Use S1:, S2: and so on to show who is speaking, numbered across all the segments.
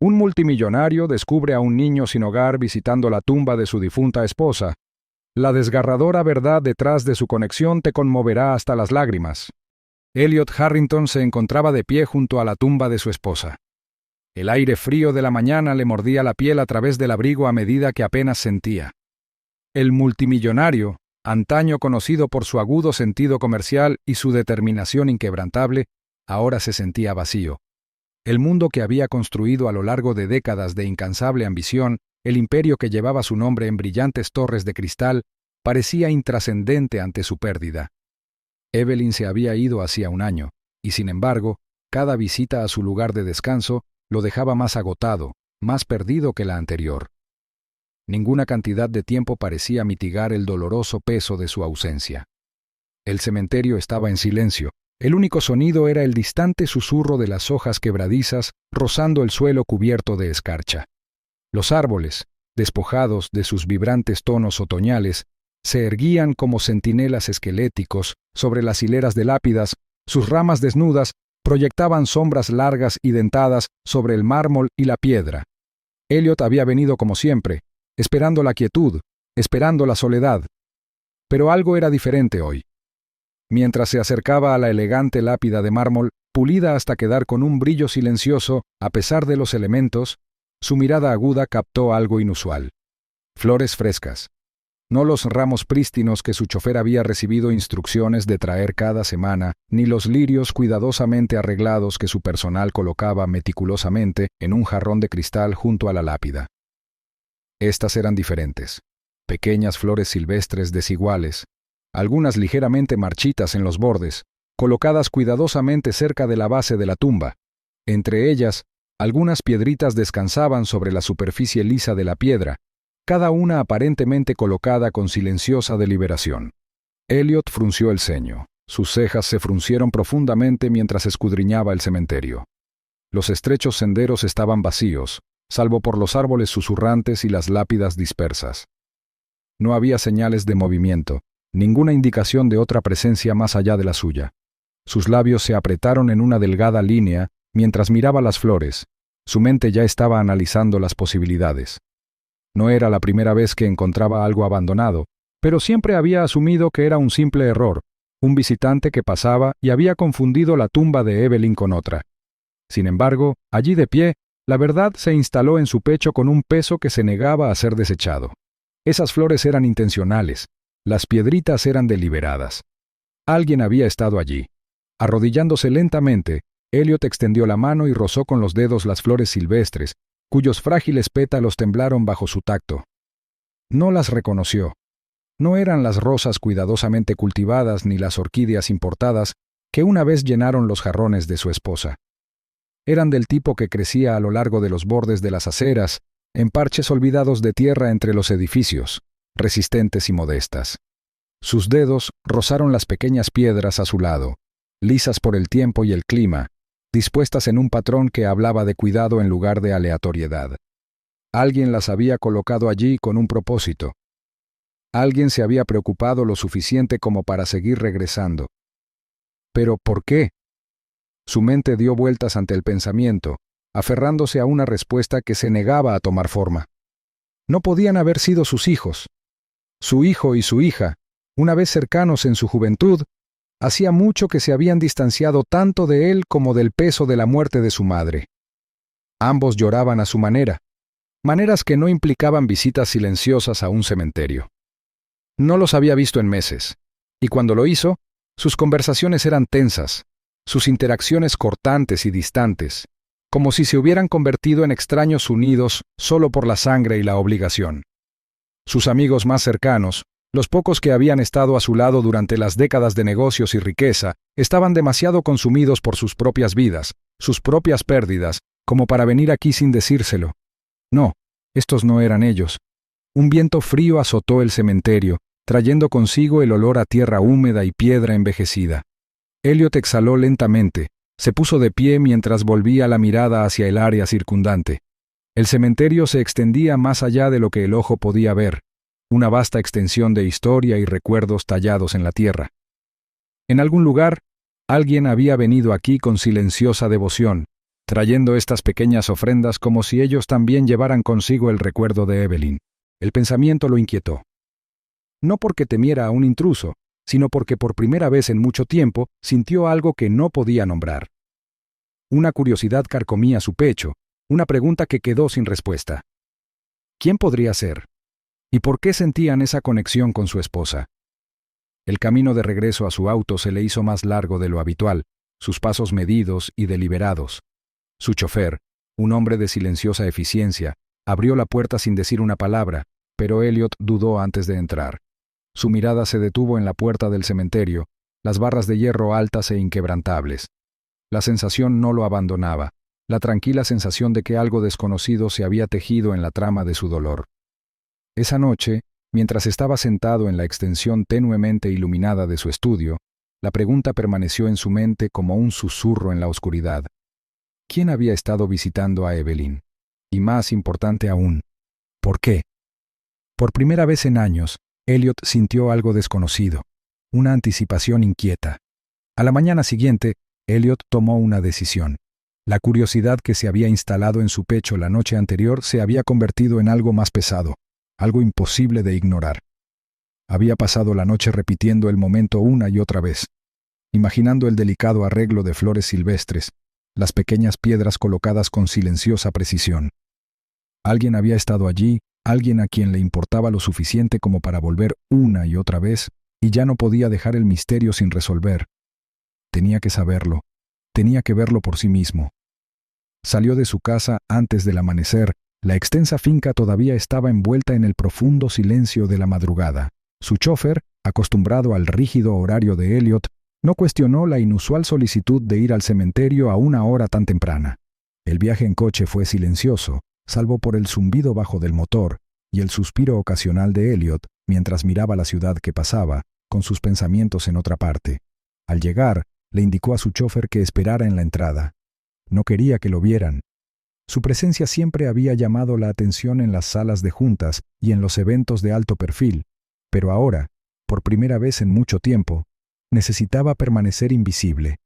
S1: Un multimillonario descubre a un niño sin hogar visitando la tumba de su difunta esposa. La desgarradora verdad detrás de su conexión te conmoverá hasta las lágrimas. Elliot Harrington se encontraba de pie junto a la tumba de su esposa. El aire frío de la mañana le mordía la piel a través del abrigo a medida que apenas sentía. El multimillonario, antaño conocido por su agudo sentido comercial y su determinación inquebrantable, ahora se sentía vacío. El mundo que había construido a lo largo de décadas de incansable ambición, el imperio que llevaba su nombre en brillantes torres de cristal, parecía intrascendente ante su pérdida. Evelyn se había ido hacía un año, y sin embargo, cada visita a su lugar de descanso lo dejaba más agotado, más perdido que la anterior. Ninguna cantidad de tiempo parecía mitigar el doloroso peso de su ausencia. El cementerio estaba en silencio. El único sonido era el distante susurro de las hojas quebradizas rozando el suelo cubierto de escarcha. Los árboles, despojados de sus vibrantes tonos otoñales, se erguían como centinelas esqueléticos sobre las hileras de lápidas, sus ramas desnudas proyectaban sombras largas y dentadas sobre el mármol y la piedra. Elliot había venido como siempre, esperando la quietud, esperando la soledad. Pero algo era diferente hoy. Mientras se acercaba a la elegante lápida de mármol, pulida hasta quedar con un brillo silencioso a pesar de los elementos, su mirada aguda captó algo inusual. Flores frescas. No los ramos prístinos que su chofer había recibido instrucciones de traer cada semana, ni los lirios cuidadosamente arreglados que su personal colocaba meticulosamente en un jarrón de cristal junto a la lápida. Estas eran diferentes. Pequeñas flores silvestres desiguales, algunas ligeramente marchitas en los bordes, colocadas cuidadosamente cerca de la base de la tumba. Entre ellas, algunas piedritas descansaban sobre la superficie lisa de la piedra, cada una aparentemente colocada con silenciosa deliberación. Elliot frunció el ceño. Sus cejas se fruncieron profundamente mientras escudriñaba el cementerio. Los estrechos senderos estaban vacíos, salvo por los árboles susurrantes y las lápidas dispersas. No había señales de movimiento, ninguna indicación de otra presencia más allá de la suya. Sus labios se apretaron en una delgada línea mientras miraba las flores. Su mente ya estaba analizando las posibilidades. No era la primera vez que encontraba algo abandonado, pero siempre había asumido que era un simple error, un visitante que pasaba y había confundido la tumba de Evelyn con otra. Sin embargo, allí de pie, la verdad se instaló en su pecho con un peso que se negaba a ser desechado. Esas flores eran intencionales, las piedritas eran deliberadas. Alguien había estado allí. Arrodillándose lentamente, Elliot extendió la mano y rozó con los dedos las flores silvestres, cuyos frágiles pétalos temblaron bajo su tacto. No las reconoció. No eran las rosas cuidadosamente cultivadas ni las orquídeas importadas que una vez llenaron los jarrones de su esposa. Eran del tipo que crecía a lo largo de los bordes de las aceras, en parches olvidados de tierra entre los edificios, resistentes y modestas. Sus dedos rozaron las pequeñas piedras a su lado, lisas por el tiempo y el clima, dispuestas en un patrón que hablaba de cuidado en lugar de aleatoriedad. Alguien las había colocado allí con un propósito. Alguien se había preocupado lo suficiente como para seguir regresando. ¿Pero por qué? Su mente dio vueltas ante el pensamiento, aferrándose a una respuesta que se negaba a tomar forma. No podían haber sido sus hijos. Su hijo y su hija, una vez cercanos en su juventud, hacía mucho que se habían distanciado tanto de él como del peso de la muerte de su madre. Ambos lloraban a su manera, maneras que no implicaban visitas silenciosas a un cementerio. No los había visto en meses, y cuando lo hizo, sus conversaciones eran tensas, sus interacciones cortantes y distantes, como si se hubieran convertido en extraños unidos solo por la sangre y la obligación. Sus amigos más cercanos, los pocos que habían estado a su lado durante las décadas de negocios y riqueza, estaban demasiado consumidos por sus propias vidas, sus propias pérdidas, como para venir aquí sin decírselo. No, estos no eran ellos. Un viento frío azotó el cementerio, trayendo consigo el olor a tierra húmeda y piedra envejecida. Elliot exhaló lentamente, se puso de pie mientras volvía la mirada hacia el área circundante. El cementerio se extendía más allá de lo que el ojo podía ver, una vasta extensión de historia y recuerdos tallados en la tierra. En algún lugar, alguien había venido aquí con silenciosa devoción, trayendo estas pequeñas ofrendas como si ellos también llevaran consigo el recuerdo de Evelyn. El pensamiento lo inquietó. No porque temiera a un intruso, sino porque por primera vez en mucho tiempo sintió algo que no podía nombrar. Una curiosidad carcomía su pecho, una pregunta que quedó sin respuesta. ¿Quién podría ser? ¿Y por qué sentían esa conexión con su esposa? El camino de regreso a su auto se le hizo más largo de lo habitual, sus pasos medidos y deliberados. Su chofer, un hombre de silenciosa eficiencia, abrió la puerta sin decir una palabra, pero Elliot dudó antes de entrar. Su mirada se detuvo en la puerta del cementerio, las barras de hierro altas e inquebrantables. La sensación no lo abandonaba, la tranquila sensación de que algo desconocido se había tejido en la trama de su dolor. Esa noche, mientras estaba sentado en la extensión tenuemente iluminada de su estudio, la pregunta permaneció en su mente como un susurro en la oscuridad. ¿Quién había estado visitando a Evelyn? Y más importante aún, ¿por qué? Por primera vez en años, Elliot sintió algo desconocido, una anticipación inquieta. A la mañana siguiente, Elliot tomó una decisión. La curiosidad que se había instalado en su pecho la noche anterior se había convertido en algo más pesado, algo imposible de ignorar. Había pasado la noche repitiendo el momento una y otra vez, imaginando el delicado arreglo de flores silvestres, las pequeñas piedras colocadas con silenciosa precisión. Alguien había estado allí, alguien a quien le importaba lo suficiente como para volver una y otra vez, y ya no podía dejar el misterio sin resolver. Tenía que saberlo, tenía que verlo por sí mismo. Salió de su casa antes del amanecer. La extensa finca todavía estaba envuelta en el profundo silencio de la madrugada. Su chofer, acostumbrado al rígido horario de Elliot, no cuestionó la inusual solicitud de ir al cementerio a una hora tan temprana. El viaje en coche fue silencioso, salvo por el zumbido bajo del motor y el suspiro ocasional de Elliot mientras miraba la ciudad que pasaba, con sus pensamientos en otra parte. Al llegar, le indicó a su chofer que esperara en la entrada. No quería que lo vieran. Su presencia siempre había llamado la atención en las salas de juntas y en los eventos de alto perfil, pero ahora, por primera vez en mucho tiempo, necesitaba permanecer invisible.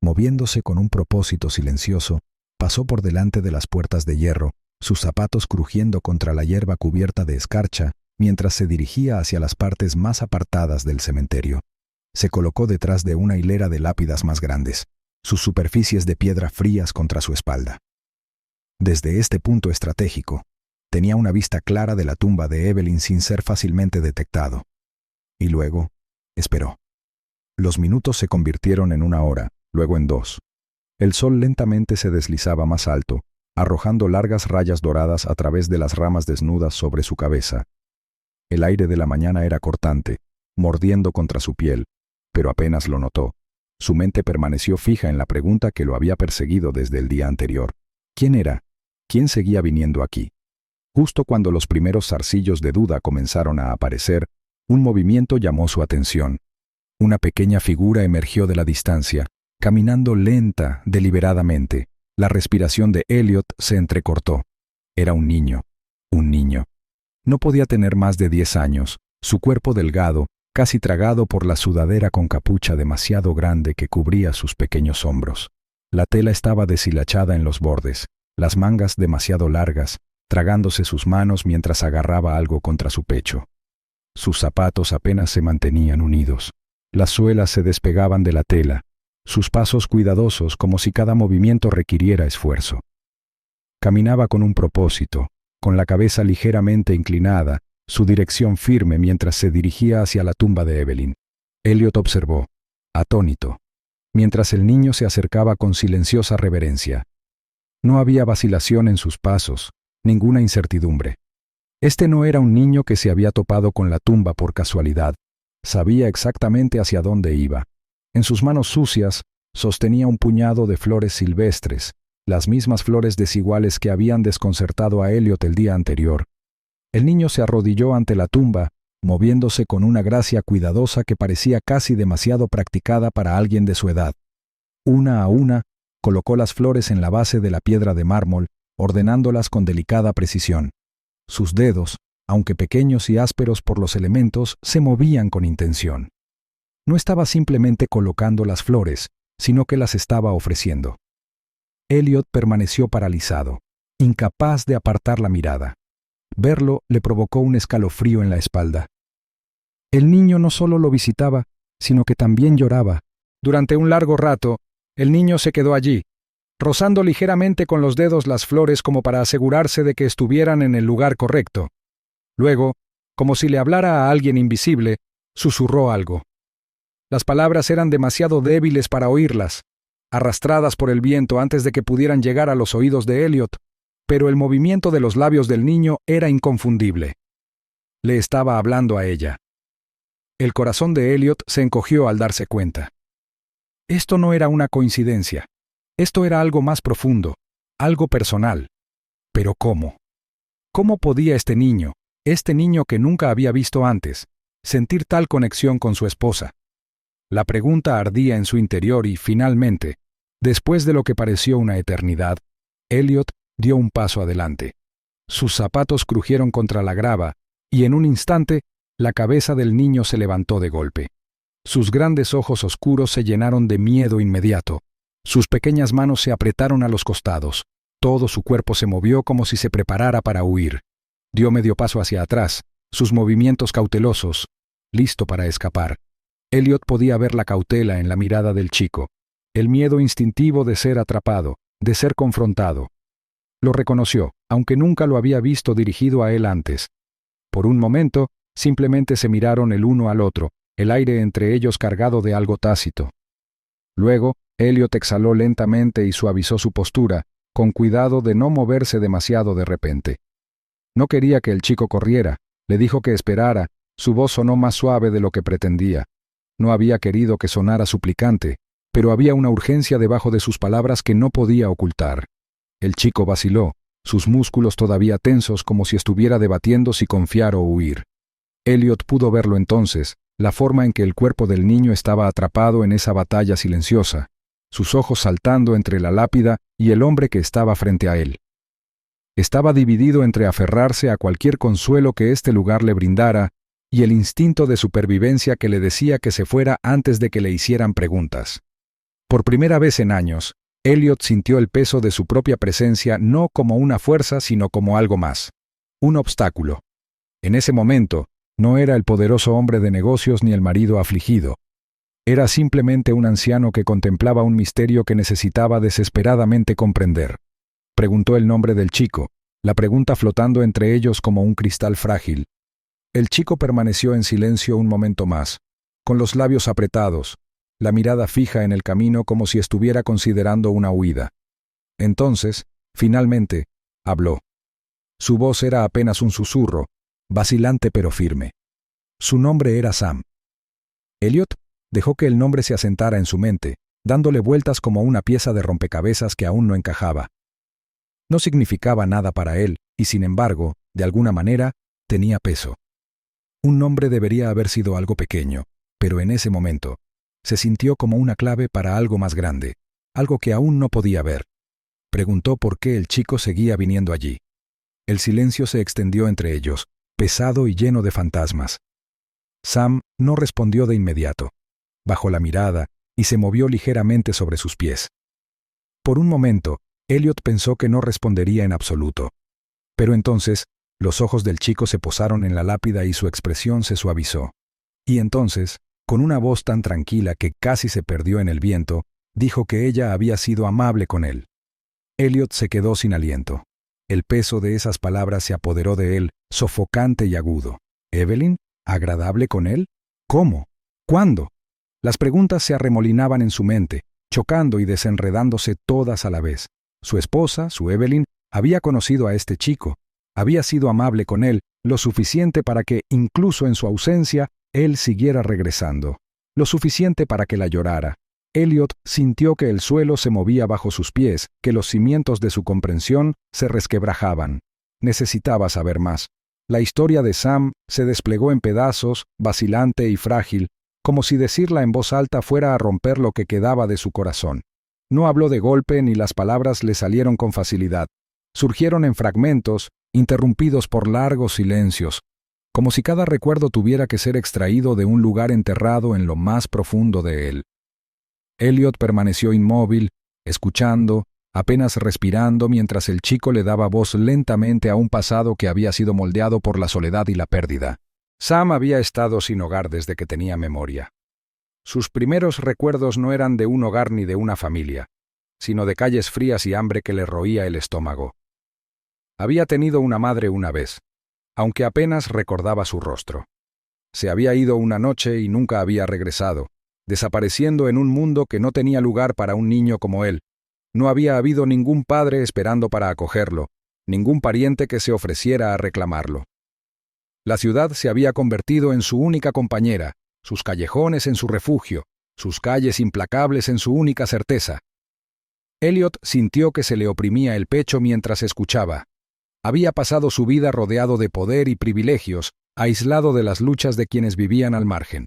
S1: Moviéndose con un propósito silencioso, pasó por delante de las puertas de hierro, sus zapatos crujiendo contra la hierba cubierta de escarcha, mientras se dirigía hacia las partes más apartadas del cementerio. Se colocó detrás de una hilera de lápidas más grandes, sus superficies de piedra frías contra su espalda. Desde este punto estratégico, tenía una vista clara de la tumba de Evelyn sin ser fácilmente detectado. Y luego, esperó. Los minutos se convirtieron en una hora, luego en 2. El sol lentamente se deslizaba más alto, arrojando largas rayas doradas a través de las ramas desnudas sobre su cabeza. El aire de la mañana era cortante, mordiendo contra su piel, pero apenas lo notó. Su mente permaneció fija en la pregunta que lo había perseguido desde el día anterior. ¿Quién era? ¿Quién seguía viniendo aquí? Justo cuando los primeros zarcillos de duda comenzaron a aparecer, un movimiento llamó su atención. Una pequeña figura emergió de la distancia, caminando lenta, deliberadamente. La respiración de Elliot se entrecortó. Era un niño. Un niño. No podía tener más de 10 años, su cuerpo delgado, casi tragado por la sudadera con capucha demasiado grande que cubría sus pequeños hombros. La tela estaba deshilachada en los bordes, las mangas demasiado largas, tragándose sus manos mientras agarraba algo contra su pecho. Sus zapatos apenas se mantenían unidos. Las suelas se despegaban de la tela, sus pasos cuidadosos como si cada movimiento requiriera esfuerzo. Caminaba con un propósito, con la cabeza ligeramente inclinada, su dirección firme mientras se dirigía hacia la tumba de Evelyn. Elliot observó, atónito, mientras el niño se acercaba con silenciosa reverencia. No había vacilación en sus pasos, ninguna incertidumbre. Este no era un niño que se había topado con la tumba por casualidad. Sabía exactamente hacia dónde iba. En sus manos sucias sostenía un puñado de flores silvestres, las mismas flores desiguales que habían desconcertado a Elliot el día anterior. El niño se arrodilló ante la tumba, moviéndose con una gracia cuidadosa que parecía casi demasiado practicada para alguien de su edad. Una a una, colocó las flores en la base de la piedra de mármol, ordenándolas con delicada precisión. Sus dedos, aunque pequeños y ásperos por los elementos, se movían con intención. No estaba simplemente colocando las flores, sino que las estaba ofreciendo. Elliot permaneció paralizado, incapaz de apartar la mirada. Verlo le provocó un escalofrío en la espalda. El niño no solo lo visitaba, sino que también lloraba. Durante un largo rato, el niño se quedó allí, rozando ligeramente con los dedos las flores como para asegurarse de que estuvieran en el lugar correcto. Luego, como si le hablara a alguien invisible, susurró algo. Las palabras eran demasiado débiles para oírlas, arrastradas por el viento antes de que pudieran llegar a los oídos de Elliot, pero el movimiento de los labios del niño era inconfundible. Le estaba hablando a ella. El corazón de Elliot se encogió al darse cuenta. Esto no era una coincidencia. Esto era algo más profundo, algo personal. ¿Pero cómo? ¿Cómo podía este niño que nunca había visto antes, sentir tal conexión con su esposa? La pregunta ardía en su interior y, finalmente, después de lo que pareció una eternidad, Elliot dio un paso adelante. Sus zapatos crujieron contra la grava y en un instante la cabeza del niño se levantó de golpe. Sus grandes ojos oscuros se llenaron de miedo inmediato. Sus pequeñas manos se apretaron a los costados. Todo su cuerpo se movió como si se preparara para huir. Dio medio paso hacia atrás, sus movimientos cautelosos, listo para escapar. Elliot podía ver la cautela en la mirada del chico, el miedo instintivo de ser atrapado, de ser confrontado. Lo reconoció, aunque nunca lo había visto dirigido a él antes. Por un momento, simplemente se miraron el uno al otro, el aire entre ellos cargado de algo tácito. Luego, Elliot exhaló lentamente y suavizó su postura, con cuidado de no moverse demasiado de repente. No quería que el chico corriera, le dijo que esperara, su voz sonó más suave de lo que pretendía. No había querido que sonara suplicante, pero había una urgencia debajo de sus palabras que no podía ocultar. El chico vaciló, sus músculos todavía tensos como si estuviera debatiendo si confiar o huir. Elliot pudo verlo entonces, la forma en que el cuerpo del niño estaba atrapado en esa batalla silenciosa, sus ojos saltando entre la lápida y el hombre que estaba frente a él. Estaba dividido entre aferrarse a cualquier consuelo que este lugar le brindara y el instinto de supervivencia que le decía que se fuera antes de que le hicieran preguntas. Por primera vez en años, Elliot sintió el peso de su propia presencia no como una fuerza sino como algo más, un obstáculo. En ese momento, no era el poderoso hombre de negocios ni el marido afligido. Era simplemente un anciano que contemplaba un misterio que necesitaba desesperadamente comprender. Preguntó el nombre del chico, la pregunta flotando entre ellos como un cristal frágil. El chico permaneció en silencio un momento más, con los labios apretados, la mirada fija en el camino como si estuviera considerando una huida. Entonces, finalmente, habló. Su voz era apenas un susurro, vacilante pero firme. Su nombre era Sam. Elliot dejó que el nombre se asentara en su mente, dándole vueltas como una pieza de rompecabezas que aún no encajaba. No significaba nada para él, y sin embargo, de alguna manera, tenía peso. Un nombre debería haber sido algo pequeño, pero en ese momento, se sintió como una clave para algo más grande, algo que aún no podía ver. Preguntó por qué el chico seguía viniendo allí. El silencio se extendió entre ellos, pesado y lleno de fantasmas. Sam no respondió de inmediato. Bajó la mirada y se movió ligeramente sobre sus pies. Por un momento, Elliot pensó que no respondería en absoluto. Pero entonces, los ojos del chico se posaron en la lápida y su expresión se suavizó. Y entonces, con una voz tan tranquila que casi se perdió en el viento, dijo que ella había sido amable con él. Elliot se quedó sin aliento. El peso de esas palabras se apoderó de él, sofocante y agudo. ¿Evelyn? ¿Agradable con él? ¿Cómo? ¿Cuándo? Las preguntas se arremolinaban en su mente, chocando y desenredándose todas a la vez. Su esposa, su Evelyn, había conocido a este chico, había sido amable con él, lo suficiente para que, incluso en su ausencia, él siguiera regresando, lo suficiente para que la llorara. Elliot sintió que el suelo se movía bajo sus pies, que los cimientos de su comprensión se resquebrajaban. Necesitaba saber más. La historia de Sam se desplegó en pedazos, vacilante y frágil, como si decirla en voz alta fuera a romper lo que quedaba de su corazón. No habló de golpe ni las palabras le salieron con facilidad. Surgieron en fragmentos, interrumpidos por largos silencios, como si cada recuerdo tuviera que ser extraído de un lugar enterrado en lo más profundo de él. Elliot permaneció inmóvil, escuchando, apenas respirando mientras el chico le daba voz lentamente a un pasado que había sido moldeado por la soledad y la pérdida. Sam había estado sin hogar desde que tenía memoria. Sus primeros recuerdos no eran de un hogar ni de una familia, sino de calles frías y hambre que le roía el estómago. Había tenido una madre una vez, aunque apenas recordaba su rostro. Se había ido una noche y nunca había regresado, desapareciendo en un mundo que no tenía lugar para un niño como él. No había habido ningún padre esperando para acogerlo, ningún pariente que se ofreciera a reclamarlo. La ciudad se había convertido en su única compañera, sus callejones en su refugio, sus calles implacables en su única certeza. Elliot sintió que se le oprimía el pecho mientras escuchaba. Había pasado su vida rodeado de poder y privilegios, aislado de las luchas de quienes vivían al margen.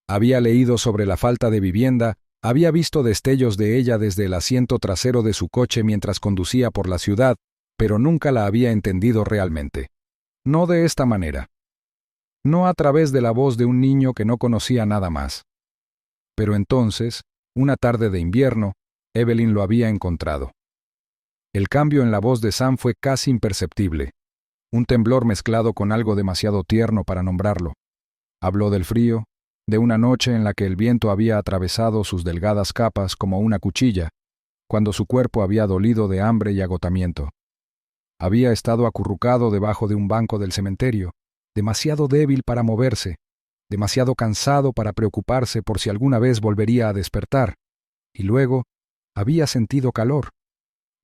S1: Había leído sobre la falta de vivienda, había visto destellos de ella desde el asiento trasero de su coche mientras conducía por la ciudad, pero nunca la había entendido realmente. No de esta manera. No a través de la voz de un niño que no conocía nada más. Pero entonces, una tarde de invierno, Evelyn lo había encontrado. El cambio en la voz de Sam fue casi imperceptible, un temblor mezclado con algo demasiado tierno para nombrarlo. Habló del frío, de una noche en la que el viento había atravesado sus delgadas capas como una cuchilla, cuando su cuerpo había dolido de hambre y agotamiento. Había estado acurrucado debajo de un banco del cementerio, demasiado débil para moverse, demasiado cansado para preocuparse por si alguna vez volvería a despertar, y luego había sentido calor,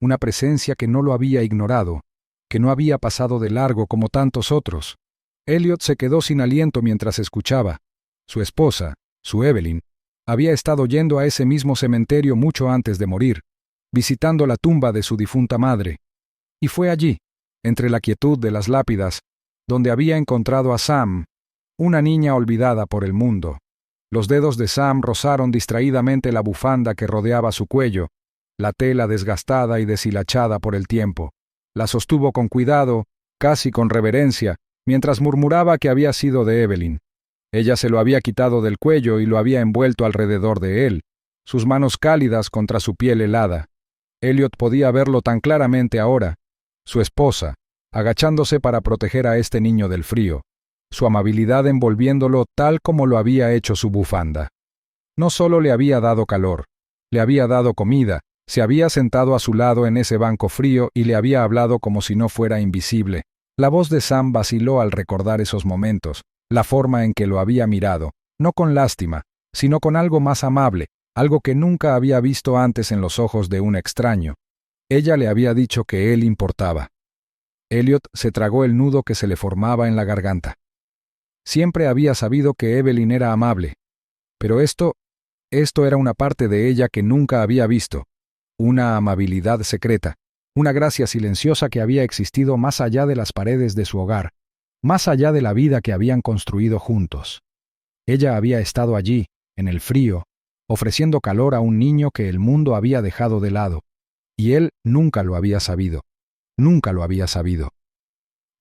S1: una presencia que no lo había ignorado, que no había pasado de largo como tantos otros. Elliot se quedó sin aliento mientras escuchaba. Su esposa, su Evelyn, había estado yendo a ese mismo cementerio mucho antes de morir, visitando la tumba de su difunta madre, y fue allí, entre la quietud de las lápidas, donde había encontrado a Sam, una niña olvidada por el mundo. Los dedos de Sam rozaron distraídamente la bufanda que rodeaba su cuello, la tela desgastada y deshilachada por el tiempo. La sostuvo con cuidado, casi con reverencia, mientras murmuraba que había sido de Evelyn. Ella se lo había quitado del cuello y lo había envuelto alrededor de él, sus manos cálidas contra su piel helada. Elliot podía verlo tan claramente ahora, su esposa, agachándose para proteger a este niño del frío, su amabilidad envolviéndolo tal como lo había hecho su bufanda. No solo le había dado calor, le había dado comida, se había sentado a su lado en ese banco frío y le había hablado como si no fuera invisible. La voz de Sam vaciló al recordar esos momentos, la forma en que lo había mirado, no con lástima, sino con algo más amable, algo que nunca había visto antes en los ojos de un extraño. Ella le había dicho que él importaba. Elliot se tragó el nudo que se le formaba en la garganta. Siempre había sabido que Evelyn era amable, pero esto era una parte de ella que nunca había visto, una amabilidad secreta, una gracia silenciosa que había existido más allá de las paredes de su hogar, más allá de la vida que habían construido juntos. Ella había estado allí, en el frío, ofreciendo calor a un niño que el mundo había dejado de lado, y él nunca lo había sabido, nunca lo había sabido.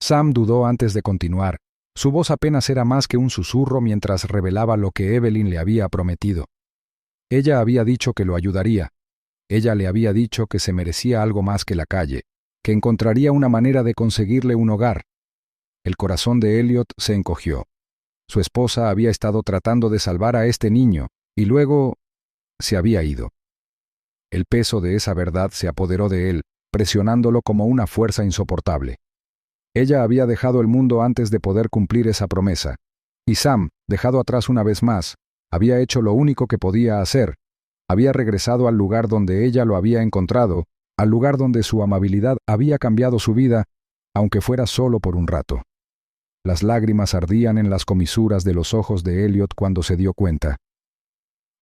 S1: Sam dudó antes de continuar. Su voz apenas era más que un susurro mientras revelaba lo que Evelyn le había prometido. Ella había dicho que lo ayudaría. Ella le había dicho que se merecía algo más que la calle, que encontraría una manera de conseguirle un hogar. El corazón de Elliot se encogió. Su esposa había estado tratando de salvar a este niño, y luego se había ido. El peso de esa verdad se apoderó de él, presionándolo como una fuerza insoportable. Ella había dejado el mundo antes de poder cumplir esa promesa, y Sam, dejado atrás una vez más, había hecho lo único que podía hacer. Había regresado al lugar donde ella lo había encontrado, al lugar donde su amabilidad había cambiado su vida, aunque fuera solo por un rato. Las lágrimas ardían en las comisuras de los ojos de Elliot cuando se dio cuenta.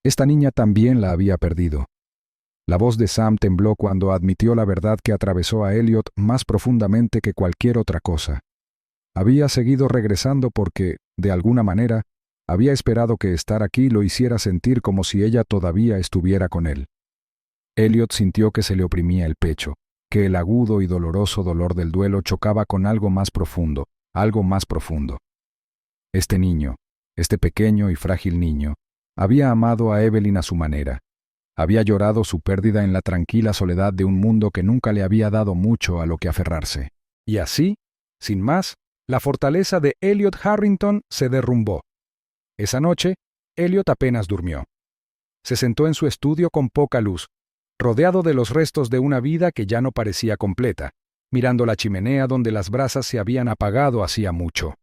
S1: Esta niña también la había perdido. La voz de Sam tembló cuando admitió la verdad que atravesó a Elliot más profundamente que cualquier otra cosa. Había seguido regresando porque, de alguna manera, había esperado que estar aquí lo hiciera sentir como si ella todavía estuviera con él. Elliot sintió que se le oprimía el pecho, que el agudo y doloroso dolor del duelo chocaba con algo más profundo, algo más profundo. Este niño, este pequeño y frágil niño, había amado a Evelyn a su manera. Había llorado su pérdida en la tranquila soledad de un mundo que nunca le había dado mucho a lo que aferrarse. Y así, sin más, la fortaleza de Elliot Harrington se derrumbó. Esa noche, Elliot apenas durmió. Se sentó en su estudio con poca luz, rodeado de los restos de una vida que ya no parecía completa, mirando la chimenea donde las brasas se habían apagado hacía mucho.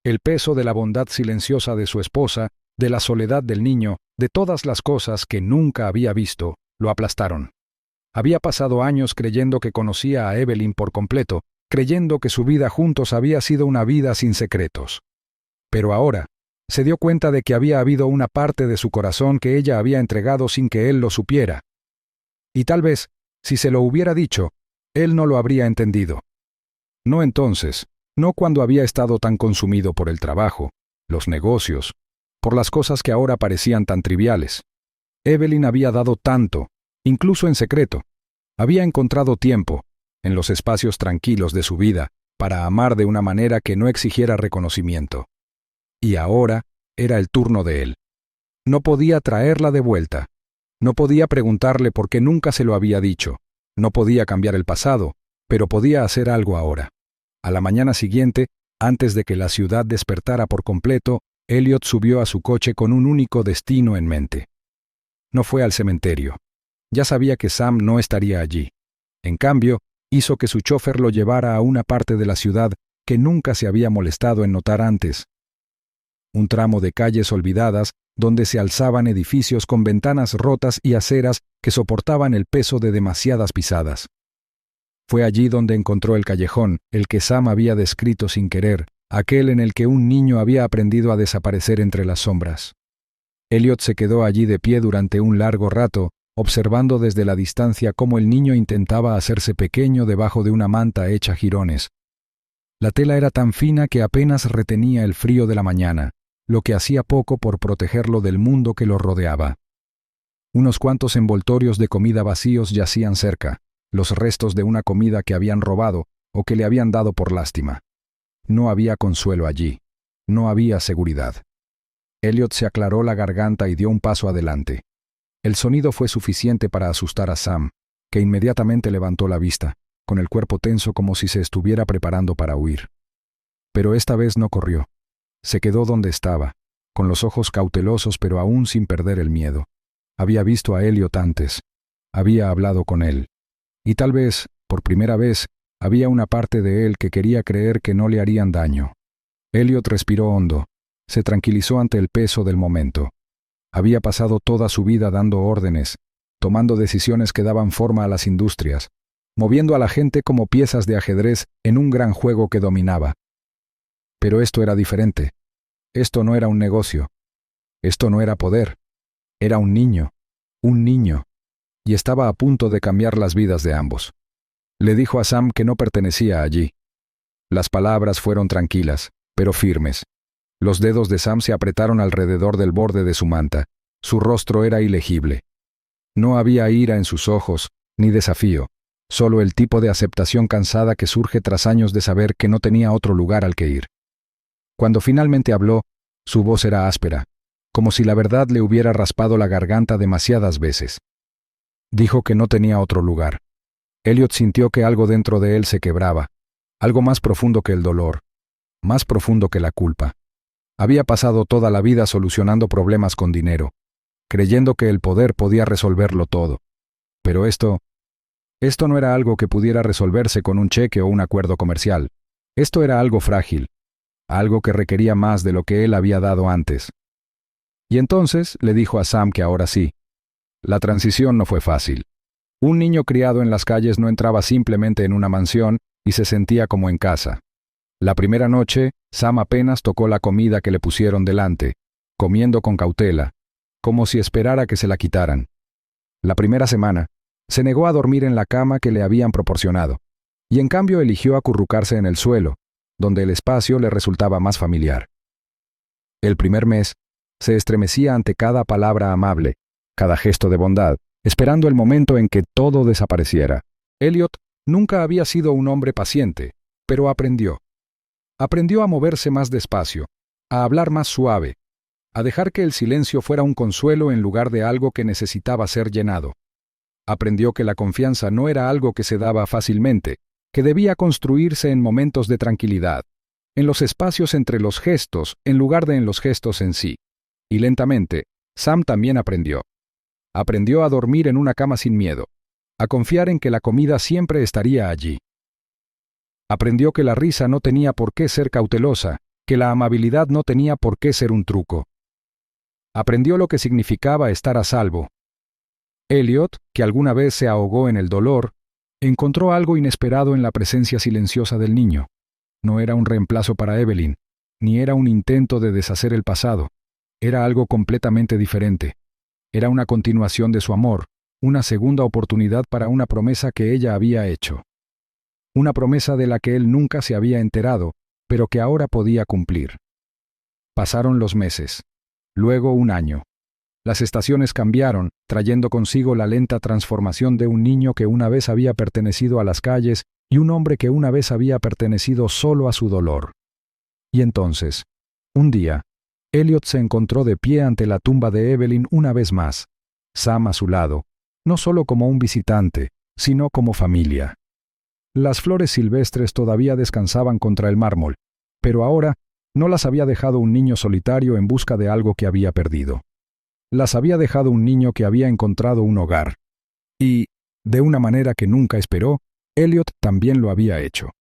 S1: El peso de la bondad silenciosa de su esposa, de la soledad del niño, de todas las cosas que nunca había visto, lo aplastaron. Había pasado años creyendo que conocía a Evelyn por completo, creyendo que su vida juntos había sido una vida sin secretos. Pero ahora, se dio cuenta de que había habido una parte de su corazón que ella había entregado sin que él lo supiera. Y tal vez, si se lo hubiera dicho, él no lo habría entendido. No entonces, no cuando había estado tan consumido por el trabajo, los negocios, por las cosas que ahora parecían tan triviales. Evelyn había dado tanto, incluso en secreto. Había encontrado tiempo, en los espacios tranquilos de su vida, para amar de una manera que no exigiera reconocimiento. Y ahora era el turno de él. No podía traerla de vuelta. No podía preguntarle por qué nunca se lo había dicho. No podía cambiar el pasado, pero podía hacer algo ahora. A la mañana siguiente, antes de que la ciudad despertara por completo, Elliot subió a su coche con un único destino en mente. No fue al cementerio. Ya sabía que Sam no estaría allí. En cambio, hizo que su chofer lo llevara a una parte de la ciudad que nunca se había molestado en notar antes. Un tramo de calles olvidadas donde se alzaban edificios con ventanas rotas y aceras que soportaban el peso de demasiadas pisadas. Fue allí donde encontró el callejón, el que Sam había descrito sin querer, aquel en el que un niño había aprendido a desaparecer entre las sombras. Elliot se quedó allí de pie durante un largo rato, observando desde la distancia cómo el niño intentaba hacerse pequeño debajo de una manta hecha jirones. La tela era tan fina que apenas retenía el frío de la mañana, lo que hacía poco por protegerlo del mundo que lo rodeaba. Unos cuantos envoltorios de comida vacíos yacían cerca, los restos de una comida que habían robado o que le habían dado por lástima. No había consuelo allí. No había seguridad. Elliot se aclaró la garganta y dio un paso adelante. El sonido fue suficiente para asustar a Sam, que inmediatamente levantó la vista, con el cuerpo tenso como si se estuviera preparando para huir. Pero esta vez no corrió. Se quedó donde estaba, con los ojos cautelosos pero aún sin perder el miedo. Había visto a Elliot antes. Había hablado con él. Y tal vez, por primera vez, había una parte de él que quería creer que no le harían daño. Elliot respiró hondo. Se tranquilizó ante el peso del momento. Había pasado toda su vida dando órdenes, tomando decisiones que daban forma a las industrias, moviendo a la gente como piezas de ajedrez en un gran juego que dominaba. Pero esto era diferente. Esto no era un negocio. Esto no era poder. Era un niño. Y estaba a punto de cambiar las vidas de ambos. Le dijo a Sam que no pertenecía allí. Las palabras fueron tranquilas, pero firmes. Los dedos de Sam se apretaron alrededor del borde de su manta. Su rostro era ilegible. No había ira en sus ojos, ni desafío, solo el tipo de aceptación cansada que surge tras años de saber que no tenía otro lugar al que ir. Cuando finalmente habló, su voz era áspera, como si la verdad le hubiera raspado la garganta demasiadas veces. Dijo que no tenía otro lugar. Elliot sintió que algo dentro de él se quebraba, algo más profundo que el dolor, más profundo que la culpa. Había pasado toda la vida solucionando problemas con dinero, creyendo que el poder podía resolverlo todo. Pero esto no era algo que pudiera resolverse con un cheque o un acuerdo comercial. Esto era algo frágil, algo que requería más de lo que él había dado antes. Y entonces le dijo a Sam que ahora sí. La transición no fue fácil. Un niño criado en las calles no entraba simplemente en una mansión y se sentía como en casa. La primera noche, Sam apenas tocó la comida que le pusieron delante, comiendo con cautela, como si esperara que se la quitaran. La primera semana, se negó a dormir en la cama que le habían proporcionado, y en cambio eligió acurrucarse en el suelo, donde el espacio le resultaba más familiar. El primer mes, se estremecía ante cada palabra amable, cada gesto de bondad, esperando el momento en que todo desapareciera. Elliot nunca había sido un hombre paciente, pero aprendió. Aprendió a moverse más despacio, a hablar más suave, a dejar que el silencio fuera un consuelo en lugar de algo que necesitaba ser llenado. Aprendió que la confianza no era algo que se daba fácilmente, que debía construirse en momentos de tranquilidad, en los espacios entre los gestos en lugar de en los gestos en sí. Y lentamente, Sam también aprendió. Aprendió a dormir en una cama sin miedo, a confiar en que la comida siempre estaría allí. Aprendió que la risa no tenía por qué ser cautelosa, que la amabilidad no tenía por qué ser un truco. Aprendió lo que significaba estar a salvo. Elliot, que alguna vez se ahogó en el dolor, encontró algo inesperado en la presencia silenciosa del niño. No era un reemplazo para Evelyn, ni era un intento de deshacer el pasado. Era algo completamente diferente. Era una continuación de su amor, una segunda oportunidad para una promesa que ella había hecho. Una promesa de la que él nunca se había enterado, pero que ahora podía cumplir. Pasaron los meses. Luego un año. Las estaciones cambiaron, trayendo consigo la lenta transformación de un niño que una vez había pertenecido a las calles y un hombre que una vez había pertenecido solo a su dolor. Y entonces, un día, Elliot se encontró de pie ante la tumba de Evelyn una vez más, Sam a su lado, no solo como un visitante, sino como familia. Las flores silvestres todavía descansaban contra el mármol, pero ahora no las había dejado un niño solitario en busca de algo que había perdido. Las había dejado un niño que había encontrado un hogar. Y, de una manera que nunca esperó, Elliot también lo había hecho.